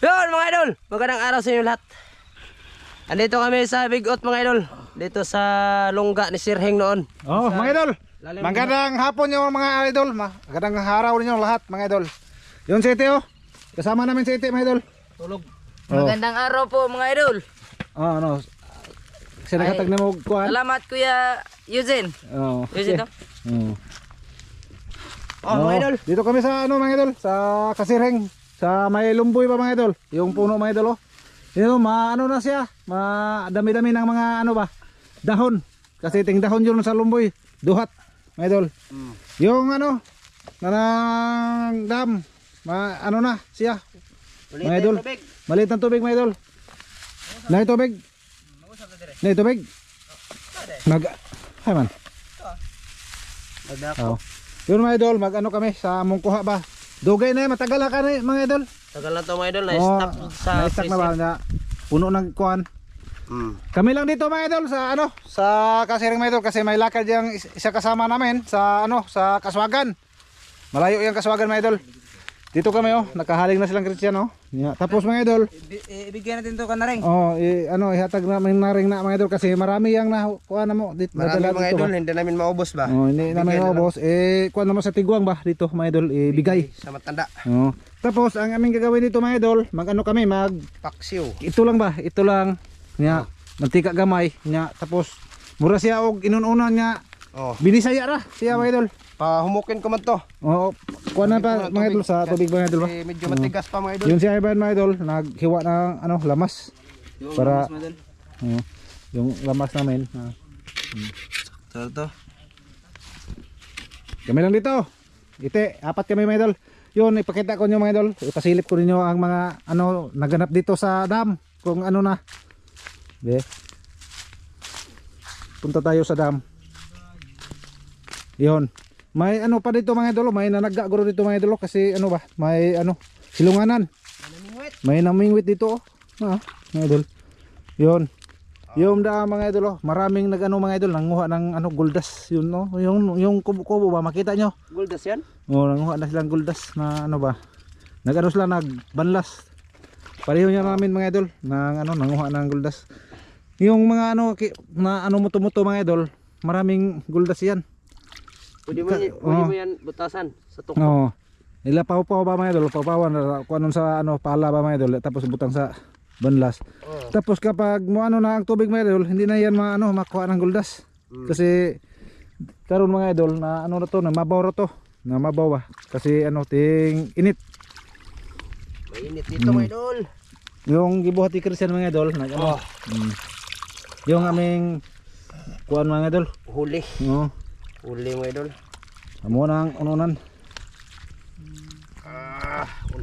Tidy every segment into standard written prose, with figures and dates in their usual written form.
Yun mga idol, magandang araw sa inyo lahat. Andito kami sa Bigot mga idol. Dito sa lungga ni Sir Heng noon. Oh, mga idol. Magandang hapon yung mga idol. Magandang araw ninyo lahat mga idol. Yun si Ite oh. Kasama namin si Ite mga idol. Tulog. Magandang araw po mga idol. Oh, ano. Kasi nakatag na mo kuhan. Salamat Kuya Eugene. Oh. Eugene to. Oh mga idol. Dito kami sa ano mga idol, sa Kasirheng, sa may lumboy pa mga idol. Yung puno mga idol oh. Yun, ano na siya, dami-dami ng mga ano ba, dahon. Kasi ting dahon yun sa lumboy, duhat mga idol. Yung ano, nanang dam, ano na siya. Mga idol. Maliit ng tubig mga idol. Nay tubig. Nay tubig. Hay man. Oh. Yun mga idol, mag ano kami sa Mungkuha ba. Dugay na matagal ka na mga idol. Tagal na to mga idol, na-stuck sa na-stuck na ba na puno ng kuan. Kami lang dito mga idol sa ano, sa Kasirheng mga idol kasi may lakad yung isa kasama namin sa ano, sa Kaswagan. Malayo yung Kaswagan mga idol. Dito kami oh, nakahaling na silang Kristiyan oh. Yeah. Tapos mga idol, Ibigyan natin to ka na rin. oh, ano ihatag namin na ring na mga idol kasi marami yang na kuha na mo dito. marami mga idol, hindi namin maubos ba? Oh, hindi namin maubos. Kuha naman sa Tiguang ba dito mga idol, ibigay. Sa matanda. Oh. Tapos ang aming gagawin dito mga idol, mag-ano kami, Paksiw. ito lang ba? Ito lang. Nya, mantika gamay nya. Tapos mura siya og inununan nya. Oh, Binisaya ra siya mga idol. pahumukin ko man to. Oo, kuha na pa mga idol sa tubig mga idol ba? Kasi medyo matigas pa mga idol. Yun siya iban mga idol, naghiwa ng ano, lamas. Para yung lamas namin. To. Kami lang dito. Ite, apat kami mga idol. Yun, ipakita ko nyo mga idol. Ipasilip ko ninyo ang mga ano naganap dito sa dam. Kung ano na. Be. Punta tayo sa dam. Yun. May ano pa dito mga idol, may nanagaguro dito mga idol kasi ano ba, may ano, silunganan. May namingwit dito oh. Mga idol. Yun. Yung mga idol oh, maraming nagano mga idol nanguha ng ano guldas, yun no. Yung kubo-kubo ba makita nyo? Guldas yan? Oh, nanguha na silang guldas na ano ba. Nagano sila nagbanlas. Pareho niya namin mga idol nang ano nanguha ng guldas. Yung mga ano na ano muto-muto mga idol, maraming guldas yan. Pwede mo yan butasan sa tuktok. Oo. Nila paw-paw ba mga idol, paw-pawan kung anong sa ano pala ba mga idol, tapos butang sa banlas. Tapos kapag mo ano na ang tubig mga idol, hindi na yan makuha ng guldas. Kasi karon mga idol na ano na to, na mabaw ra to, na mabaw ba. Kasi ano ting init. Mainit dito mga idol. Yung gibuhat ni Christian mga idol, nag ano. Yung aming kuan mga idol. Huli. Oo. Huli mga idol. Amo nang ununan.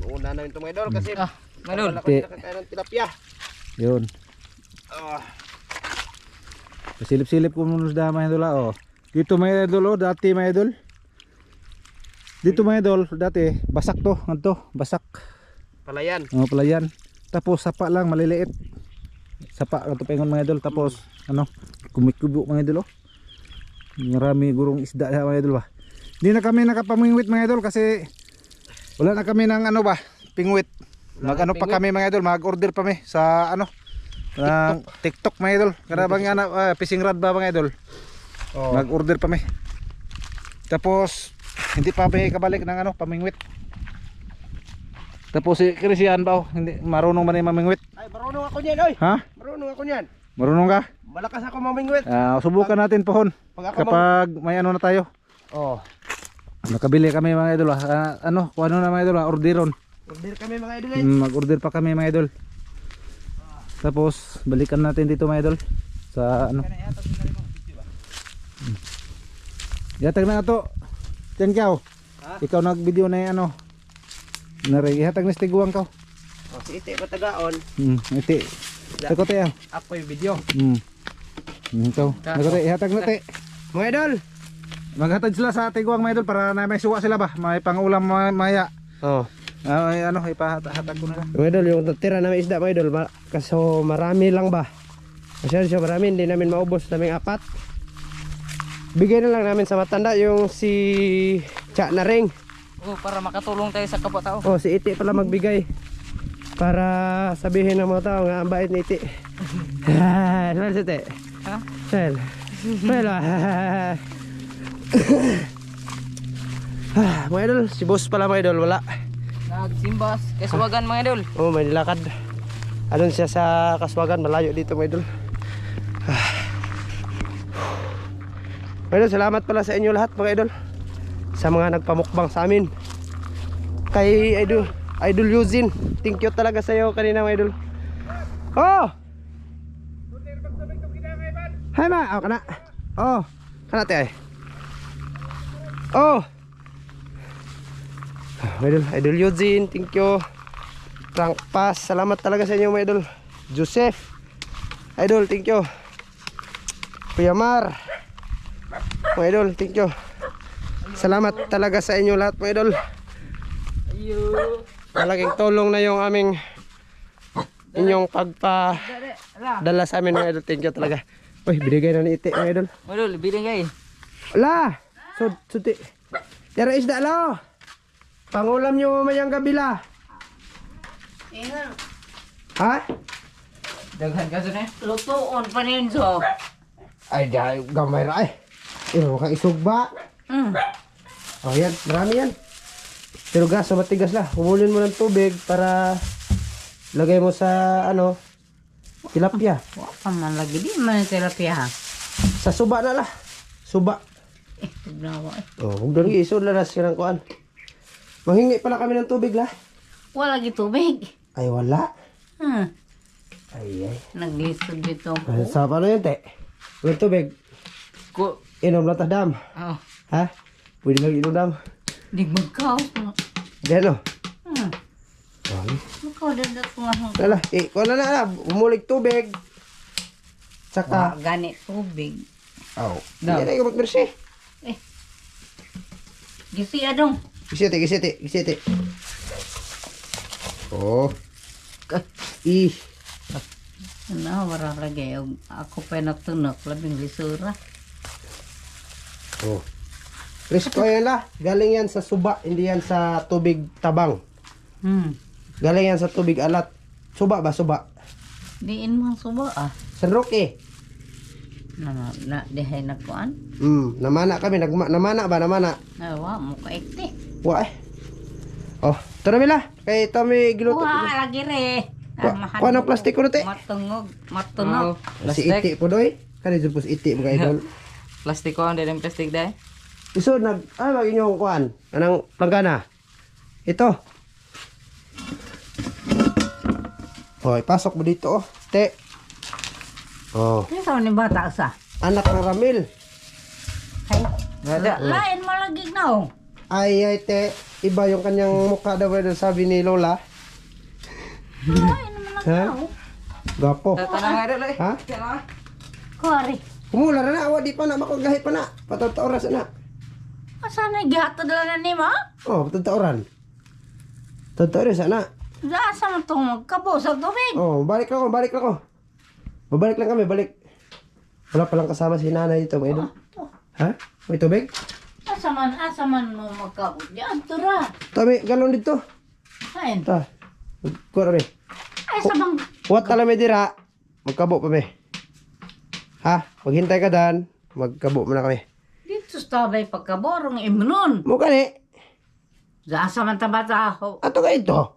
Una na ito mga idol kasi Idol. nakakain ng tilapia. Yun. Silip-silip ko muna sa mga idol oh. Dito mga idol oh, dati mga idol. Dito mga idol, dati basak to, nganto, basak. Palayan. Oh, palayan. Tapos sapa lang maliliit. Sapa ato pengon mga idol, tapos ano, kumikubo mga idol oh. Marami gurong isda mga idol ba. Hindi na kami nakapamingwit mga idol kasi wala na kami ng ano ba, pingwit. Mag-ano pa kami mga idol, mag-order pa mi sa ano, ng TikTok mga idol. Karabang fishing rod ba mga idol. Mag-order pa mi. Tapos hindi pa kami kabalik ng ano, pamingwit. Tapos si Christian ba, hindi marunong man yung mamingwit. Ay, marunong ako niyan, oy. Ha? Marunong ako niyan. Marunong ka? Malakas ako mamingwit. Subukan natin pohon. Kapag may ano na tayo. Nakabili kami mga idol ano, kung ano na mga idol orderon. Order kami mga idol. Mag-order pa kami mga idol. Tapos balikan natin dito mga idol sa ano. Yatag na ito. Tiyan ka ikaw nag-video na yung ano. Ihatag na stiguang ka. Si Ite matagaon. Ite. Takote ah. Ako yung video. Ikaw. Takote ihatag na te. Mga idol. Maghatag sila sa tiguang mga idol para na may suwa sila ba? May pangulam maya. Ano, ipahatag ko na lang. Mga idol, yung tira namin isda mga idol, kaso marami lang ba? Kasi marami, hindi namin maubos, naming apat. Bigay na lang namin sa matanda yung si Cha na ring. Para makatulong tayo sa kapwa tao. Si Iti pala magbigay. Para sabihin ng mga tao nga ang bait ni Iti. Smile sa Iti. Ha? Smile. Smile ba? Mga idol, si boss pala mga idol, wala. Nagsimbas. Kaswagan mga idol. Oh, may nilakad. Andun siya sa Kaswagan, malayo dito mga idol. Mga idol, salamat pala sa inyo lahat mga idol. Sa mga nagpamukbang sa amin. Kay Idol Eugene, thank you talaga sa iyo kanina mga idol. Oh! Hi ma, oh kana. Oh, kana te ay. Oh! Idol Eugene, thank you. Frank Paz, salamat talaga sa inyo mga idol. Joseph, idol, thank you. Kuya Mar, mga idol, thank you. Salamat talaga sa inyo lahat mga idol. Malaking tulong na yung aming inyong pagpadala sa amin mga idol. Thank you talaga. Uy, binigay na ni Iti mga idol. Mga idol, binigay. Wala! Suti. Tira isda lo! Pangulam nyo mamayang gabila. Ha? Daghan ka dun eh. Lutoon pa rin so. Ay, gamay ra ay. Ino ka isugba. Oh yan, marami yan. Pero gas, matigas na. Humulin mo ng tubig para lagay mo sa tilapia. Wapa man lagi di man tilapia ha. Sa suba na lah. Suba. Tugnawa eh. Oh, huwag doon isod na sirang kuan. Manghingi pala kami ng tubig lah. Wala lagi tubig. Ay wala. Ay. Naglisod dito. Ay, sa paano yun te? Walang tubig. Ko. Inom lang ta dam. Oh. Ha? Pwede lang inom dam. Di magkaos mo. Diyan o. Ay. Makaw dadat ko nga. Wala. Kung na. Umulig tubig. Saka. Gani tubig. Oh. Hindi na yung magbersih. Gisi adong. Gisiti. Oh. Ano, wala lagi. Ako pa natunog. Labing lisura. Oh. Risko yan lah. Galing yan sa suba. Hindi yan sa tubig tabang. Galing yan sa tubig alat. Suba ba? Suba. Diin mo suba ah. San Roque. Dihay nagkuan. Namana kami. Namana ba? Namana. Nawa mo ka ekti. Wa eh. Oh. Ito na mila. Kay Tommy giluto. Wah, lagi re. Kuha ng plastic ko te. Matunog. Si iti po doy. Kani dyan po si iti mga idol. Plastic ko, hindi rin plastic dahil. Iso wag inyong kuan. Anong planggana? Ito. Hoy, pasok mo dito oh. Te. Oh. Ito ni bata sa. Anak ng Ramil. Ay. Wala. Lain mo lagi na oh. Ay te. Iba yung kanyang mukha daw sabi ni Lola. Lain mo lang Ha? na oh. Gapo. Tatanang nga idol eh. Ha? Kuwari. Kumula na awa di pa na makagahi pa na. Patata oras na. Asa na gihatod na ni ma? Oh, patata oran. Patata oras na. Asa mo itong magkabo sa tubig? Oh, balik lang ako. Babalik lang kami, balik. Wala palang kasama si nanay dito, may idol. Ha? May tubig? Asa man mo magkabo? Diyan, tura. Tami, galon dito. Ayan. Ta. Kuha kami. Ay, sa bang... Huwag tala may dira. Magkabo pa may. Ha? Maghintay ka dan. Magkabo mo na kami. Dito sa tabay pagkaborong imnon. Mukha ni. Asa man tabata ako. Ato ka ito.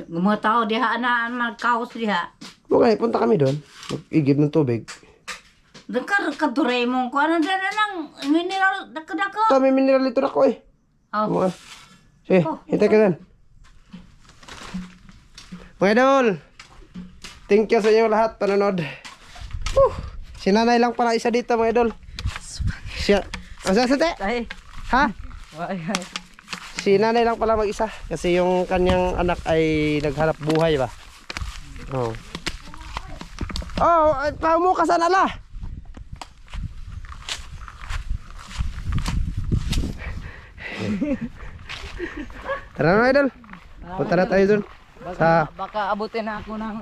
Mga tao diha na magkaos diha. Mukha ni, punta kami doon. Mag-igib ng tubig. Dekar katuray mo ko. Ano dyan na lang? Mineral. Dako-dako. Tami, mineral ito na ko eh. Oh. Mga. Sige, hintay ka dan. Mga idol. Thank you sa inyo lahat panonood. Si nanay lang pala isa dito mga idol. Siya. Asa sa te? Ay. Ha? Ay. Si nanay lang pala mag-isa. Kasi yung kanyang anak ay naghanap buhay ba? Oh. Oh, pamu ka sana la. Tara na idol. Punta na tayo dun. Baka abutin na ako ng...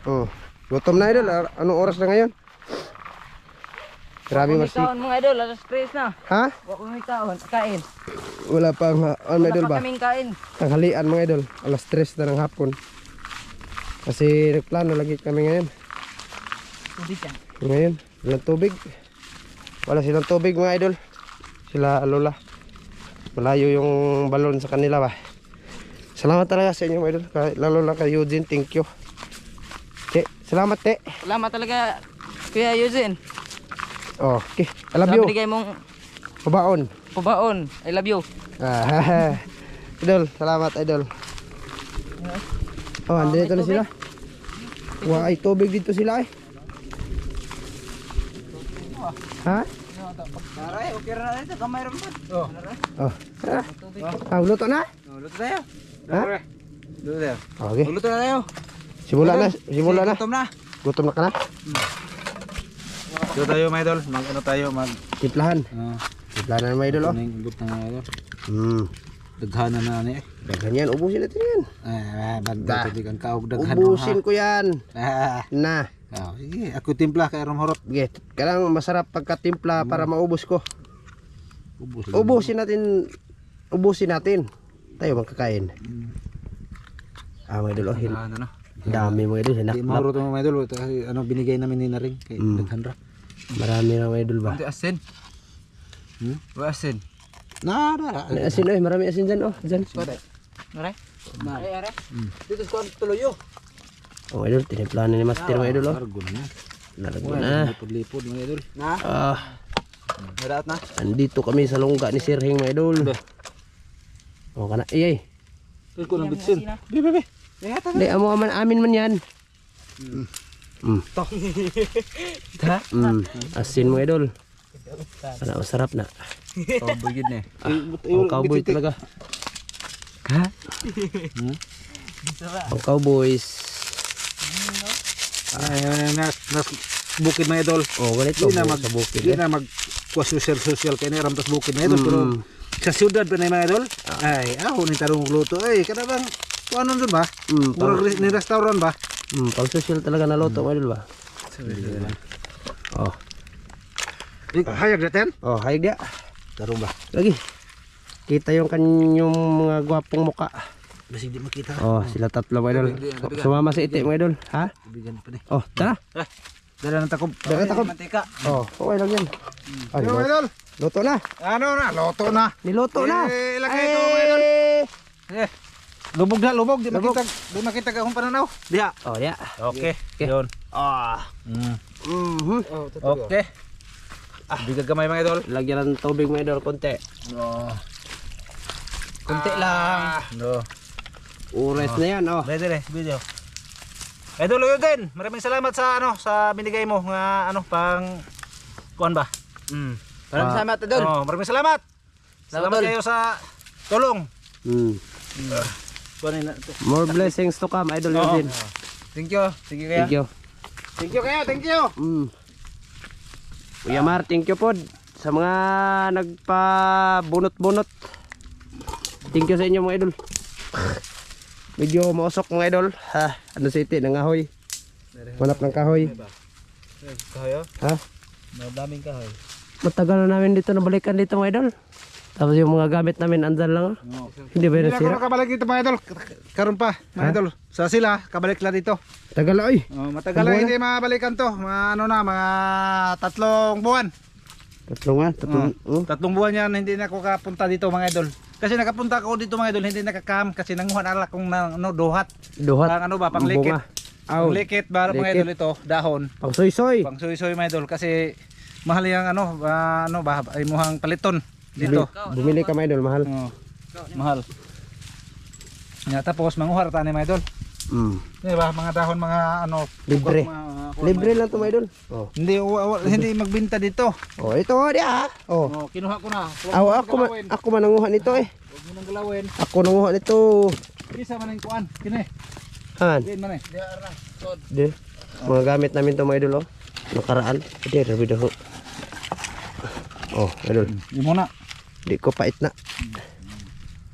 Oh. Gutom na idol. Anong oras na ngayon? Grabe mas. Kumikaon mga idol, alas 3 na. Ha? Kumikaon, kain. Wala pang mga idol Wala pa ba? kaming kain. Tanghalian mga idol. Alas 3 na ng hapon. Kasi nagplano lagi kami ngayon. Tubig yan. Ngayon, walang tubig. Wala silang tubig mga idol. Sila lola. Malayo yung balon sa kanila ba. Salamat talaga sa inyo mga idol. Lalo lang kay Eugene, thank you. Te, salamat te. Salamat talaga, Kuya Eugene. Oh, okay. I love Sa you. binigay mong Pabaon. pabaon. I love you. Ah, idol, salamat idol. Oh, andito na sila. Wah, ay tubig dito sila eh. Ha? Aray, okay na rin. Kamay rin po. Oh. Oh. Ah, luto na? Luto tayo. Ha? Dito tayo. Okay. Luto na tayo. Simula na, simula na. Gutom na. Gutom na ka na? Dito tayo mga idol. Mag ano tayo mag Timplahan. Timplahan na mga idol oh. kuning ubot na mga idol. Daghana na ni eh. Daghan yan, ubusin natin yan. Bagda tubig ang kaog daghan. Ubusin ko yan. Na. Sige, ako timpla kay Ram Horot. Okay, kailangan masarap pagkatimpla para maubos ko. Ubos. Ubusin natin. Ubusin natin. Tayo magkakain. Ah, mga idol oh. Ano? Dami mga idol. Di Hinak. mahurot mga idol kasi ano binigay namin ni Naring kay daghan ra. Marami na mga idol ba? Kunti asin. Wa asin. Nara. May asin oh, marami asin dyan oh. Dyan. Aray. Aray. Dito ko tuloyo. Oh, idol, tinimplahan na ni Master mga idol oh. Argo na. Nalago na. Lipod-lipod mga idol. Na. Madaat na. Andito kami sa lungga ni Sir Hing mga idol. Oh, kana. Iyay. Ito ko ng bitsin. Be. Hindi, amin man yan. Ha? Asin mga idol. Sana masarap na. Oh, bugid na. Ang cowboy talaga. Ha? Ang cowboys. Nas bukid mga idol. Oh, ganito. Di na mag sa bukid. Di na mag social kay Neram tas bukid mga idol pero sa syudad pa na mga idol. Ay, ako ni tarong luto. Ay, kada bang ano dun ba? Murag ni restaurant ba? Pang social talaga na loto mga idol ba? Oh. Hayag natin? Oh, hayag dia. Tarong ba? Lagi. Kita yung kanyang mga gwapong muka. Basig di makita. Oh, sila tatlo mga idol. Sumama si Iti mga idol. Ha? Bigan pa ni. Oh, tara. Dala ng takob. Dagat ako. Mantika. Oh, okay lang yan. Ay, Mga idol. luto na. Ano na? Loto na. Niluto na. Ilagay ito mga idol. Lubog na, lubog. Di makita ka akong pananaw. Diha. Oh, ya. Okay. Yun. Ah. Okay. Bigag gamay mga idol. Lagyan ng tubig mga idol, konti. Kunti lang. No. Ures na yan, oh. Dere, video. Idol yun din. Maraming salamat sa ano sa binigay mo nga ano pang kuan ba? Maraming salamat, Idol. Maraming salamat. Salamat Idol. kayo sa tulong. Kuan na. More blessings to come, idol Oo. din. Thank you. Sige kaya. Thank you. Thank you kayo, thank you. Kuya Mar, thank you pod sa mga nagpa-bunot-bunot. Thank you sa inyo mga idol. Medyo mausok mga idol. Ha, ano si Iti, nangahoy. Manap ng kahoy. Kayo? Ha? Madaming kahoy. Matagal na namin dito nabalikan dito mga idol. Tapos yung mga gamit namin andyan lang. Oh. Hindi ba Hindi nasira? ako nakabalik dito mga idol. Karon pa, mga idol. Sa sila, kabalik lang dito. Tagal na oy. Matagal lang hindi mabalikan to. Mga ano na, mga 3 buwan. Tatlong nga, tatlong. 3 buwan yan, hindi na ako kapunta dito mga idol. Kasi nakapunta ako dito mga idol, hindi nakakam kasi nanguhan ala kong duhat. Duhat. Pang ano ba, pang likit. Aw. Pang likit ba mga idol ito, dahon. Pang soy-soy. Pang suy-suy mga idol kasi mahal yung ano ba, ay muhang paliton dito. Bumili ka mga idol, mahal. Mahal. Ya, tapos manguhar ta ni mga idol. Di ba, mga dahon, mga ano, Libre. Libre lang to mga idol. Oh. Hindi magbenta dito. Oh, ito dia. Oh. Kinuha ko na. Ako man nanguha nito eh. Huwag mo nang galawin. Ako nanguha nito. Isa man ang kuan. Kini. Han. Diyan man eh. Di. Mga gamit namin to mga idol oh. Nakaraan. Di rabi daw. Oh, idol. Yung muna. Di ko pait na.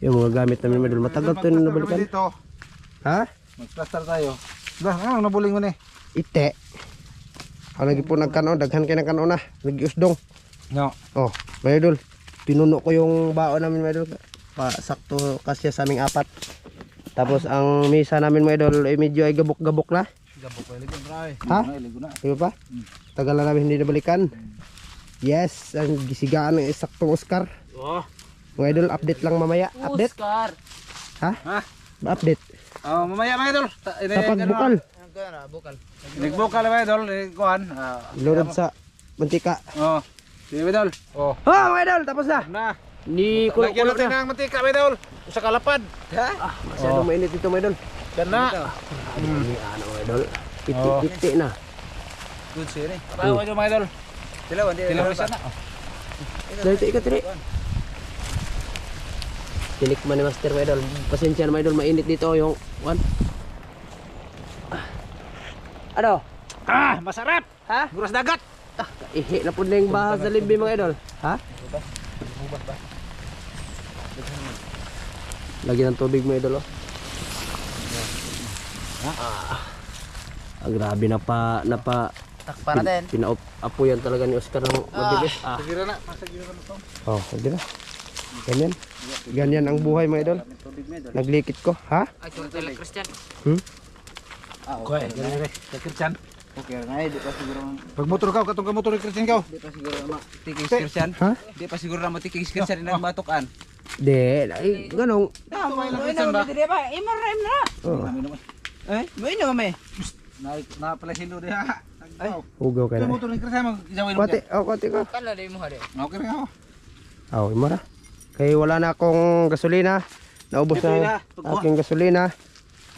Yung mga gamit namin mga idol. Matagal to na nabalikan. Dito. Ha? Mag-plaster tayo. Dah, ano nabuling mo ni? Ite. Ako lagi po nagkano. Daghan kayo nagkano na. Nag-iusdong. No. Oh, mga idol. Pinuno ko yung baon namin mga idol. Sakto kasya sa aming 4. Tapos ang misa namin mga idol ay medyo ay gabok-gabok na. Gabok ko ligon try. Ha? Ligon na. Di ba pa? Tagal na namin hindi nabalikan. Yes, ang gisigaan ng isaktong Oscar. Oh. Mga idol, update lang mamaya. Update? Oscar. Ha? Ha? Update. Oh, mamaya mga idol. Sa pagbukal. Nagbukal mga idol, kuan. Ilunod sa mantika. Oh. Sige mga idol. Oh. Oh, mga idol, tapos na. Na. Ni Lagyan kulot natin na. ng mantika mga idol. Sa kalapad. Masyadong mainit dito mga idol. Ganda. Ano mga idol? Piti-piti na. Good sir eh. Paano ito mga idol? Tilawan sana. Dito ikat rin. Tinikman ni Master mga idol. Pasensya na mga idol, mainit dito yung one. Ano? Masarap. Ha? Guras dagat. Ihi na po na yung bahas sa limbi mga idol. Ha? Lagyan ng tubig mga idol oh. Grabe na pa Takpa natin. Pinaapuyan talaga ni Oscar ng mabilis. Sagira na. Sagira na ito. Oh, sige na. Ganyan. Ganyan ang buhay mga idol. Naglikit ko, ha? Ay, kung tala Christian. Okay. Ganyan rin. Christian. Okay, na di pa siguro. Pag motor ka, katong ka motor ni Christian ka. Di pa siguro matikis Christian. Ha? Di pa siguro na matikis Christian nang batukan. Di, ay, ganong. Tama na Christian ba? Di ba? Imorem na. Oh, Eh, may na mami. Na pala silo diha. Ay. hugaw ka Yung na. motor ni Christian mag-isawin mo. Kwate, oh, kwate ko. Kala di mo hade. Okay rin ako. Oh, imara. Kaya wala na akong gasolina. Naubos na aking gasolina.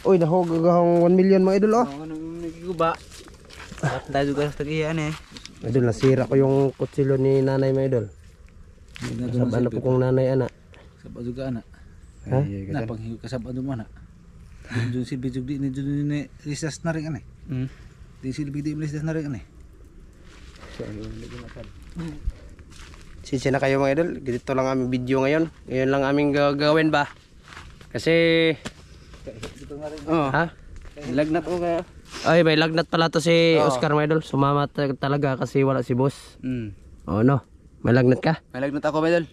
Uy, nahugag akong 1 million mga idol, oh. Ano nagiguba? At dahil ka sa tagihan eh. Idol, nasira ko yung kutsilyo ni nanay mga idol. Saban na po kong nanay, ana. Sabad juga anak. Ha? Na panghiyo ka sabad mo na. Dun si bijug di ni dun ni listas na rin ani. Di silbi di listas na rin ani. Sisi na kayo mga idol. Ganito lang aming video ngayon. Ngayon lang aming gagawin ba? Kasi ha? Lagnat ko kaya. Ay, may lagnat pala to si Oscar mga idol. Sumama talaga kasi wala si boss. Oh no. May lagnat ka? May lagnat ako, Bedol.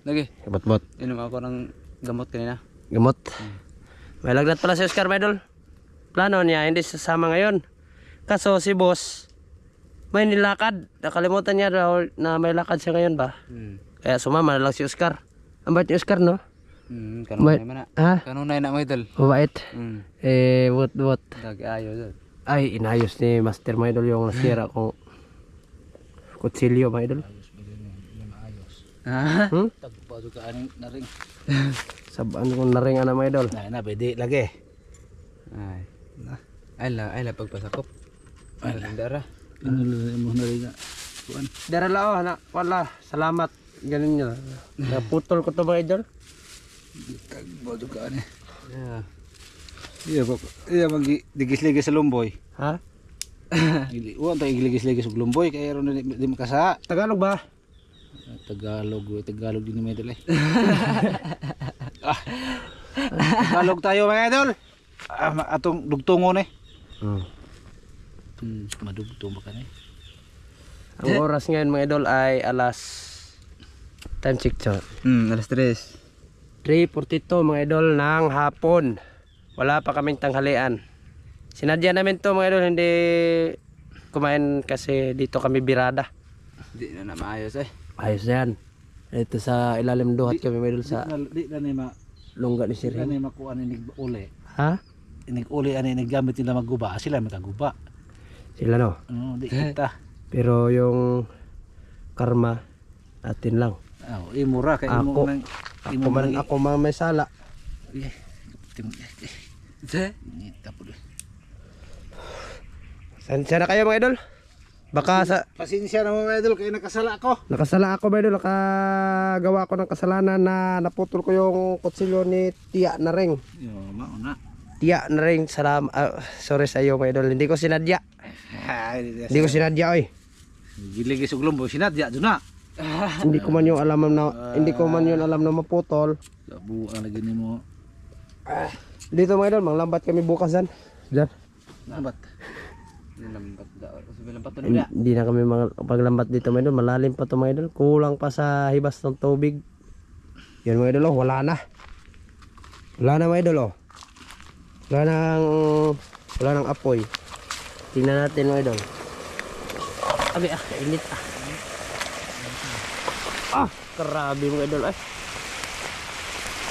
Lagi. Bot-bot. Inom ako ng gamot kanina. Gamot. May lagnat pala si Oscar mga idol. Plano niya hindi sasama ngayon. Kaso si boss may nilakad. Nakalimutan niya daw na may lakad siya ngayon ba? Kaya sumama na lang si Oscar. Ang bait ni Oscar, no? Kanunay man na. Ha? Kanunay na, Bedol. Mabait. What? Dag ayo dol. Ay, inayos ni Master mga idol yung nasira kong kutsilyo mga idol. Ah. Tagpa juga ani na ring. Sabaan kong naring ana mga idol. Na pwede lagi. Ay. Ay la pagpasakop. Ay dara. Inulo mo na rin. Kuan. Dara lao na. Wala. Salamat. Ganun nyo. Naputol ko to mga idol. Tagpa juga ani. Yeah. Iya digis-ligis sa lumboy. Ha? Uwan tayo igligis-ligis sa lumboy kaya ron di makasa. Tagalog ba? Tagalog din ni Medel eh. Tagalog tayo mga idol. Atong dugtungon eh. Madugtong ba ka na eh. Ang oras ngayon mga idol ay alas time check to. Alas 3. 3:42 mga idol ng hapon. Wala pa kaming tanghalian. Sinadya namin to mga idol, hindi kumain kasi dito kami birada. Di na maayos eh. Ayos na yan. Ito sa ilalim duhat kami mga idol sa Di na ni lungga ni di Sir. na ni makuha ni uli. Ha? Uli ani naggamit nila magguba, sila makaguba. Sila no. Di kita. Pero yung karma atin lang. Imura kay imo Ako. nang Ako man may sala. Tapos Sensya na kayo mga idol. Baka sa pasensya na mga idol kay nakasala ako. nakasala ako mga idol, nakagawa ko ng kasalanan na naputol ko yung kutsilyo ni Tia na ring. Yo, mauna. Tia na ring, sorry sa iyo mga idol. Hindi ko sinadya. Hindi ko sinadya oy. Giligis og lumbo sinadya duna. Hindi ko man yung alam na maputol. Labu ang lagi nimo. Dito mga idol, manglambat kami bukasan. Diyan. Lambat. Lambat daw. Lambat to na. Hindi na kami paglambat dito mga idol. Malalim pa to mga idol. Kulang pa sa hibas ng tubig. Yan mga idol, oh, wala na. Wala na mga idol, oh. Wala nang apoy. Tingnan natin mga idol. Abi init grabe mga idol ay.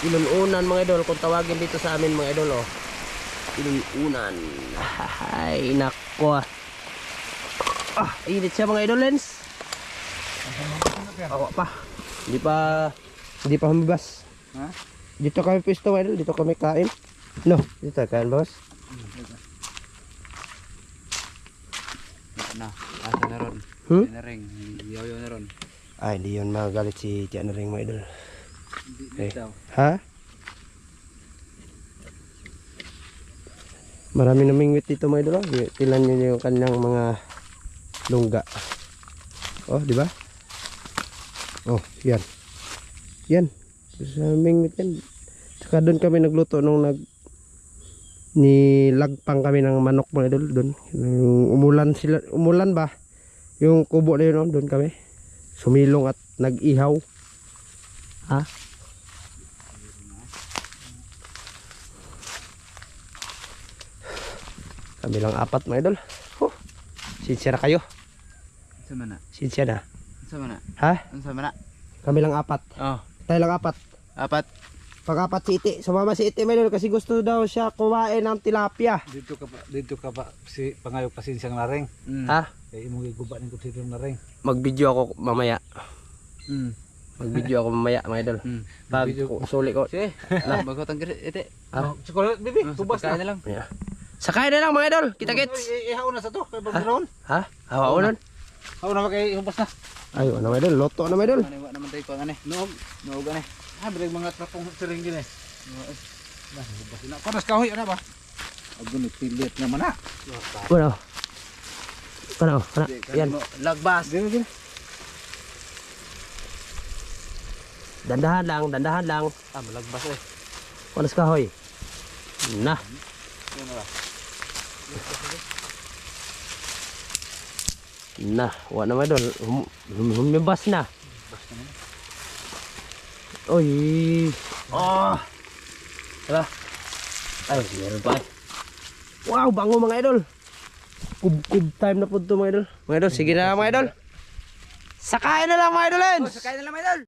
Inununan mga idol kung tawagin dito sa amin mga idol oh. Inununan. Ay nako. Init siya mga idol lens. Awa pa. Hindi pa humibas. Ha? Dito kami pwesto mga idol, dito kami kain. No, dito kain boss. Na, asa na ron. Na ring, yaw na ron. Ay, hindi yun magalit si Tiyan Ring mga idol. Hindi daw. Ha? Marami namingwit dito mga idol. Tilan nyo yung kanyang mga lungga. Oh, di ba? Oh, yan. Yan. Sa mingwit yan. Saka doon kami nagluto nung nilagpang kami ng manok mga idol doon. Umulan ba? Yung kubo na yun, doon kami. Sumilong at nag-ihaw. Ha? Kami lang apat mga idol. Sincere kayo. Sa mana? Sincere na. Sa mana? Ha? Sa mana? Kami lang apat. Oh, Tayo lang apat. apat. Pag-apat si Iti. Sumama si Iti mga idol kasi gusto daw siya kumain ng tilapia. Dito ka pa si pangayog pasinsang naring. Ha? Kay imong iguba ning kupsitong naring. Mag-video ako mamaya. Mag-video ako mamaya mga idol. Pag suli ko. Sige. Lah, bago tang ite. Chocolate bibi, tubas Kain na. na lang. Yeah. Sakay na lang mga idol. Kita-kits. Ihaw na sa to kay bagron. Ha? Hawa-unan. Haw na kay hubas na. Ay, ano mga idol. Loto na mga idol. Ano naman tayo ko ngani? Noog. Noog ani. Ha, bilang mga trapong siring gini. Nah, hubas na. Panas kahoy ana ba? Agun pilit naman na. Ano? Ano? Yan. Lagbas. Dili. Dandahan lang. Lagbas eh. Panas kahoy. Nah. Nah, wala na mga idol. Humibas na. Oy. Tara. Ay, meron pa. Wow, bango mga idol. Kub time na po ito mga idol. Mga idol, sige na lang mga idol. Sakain na lang mga idol. Sakain na lang, idol.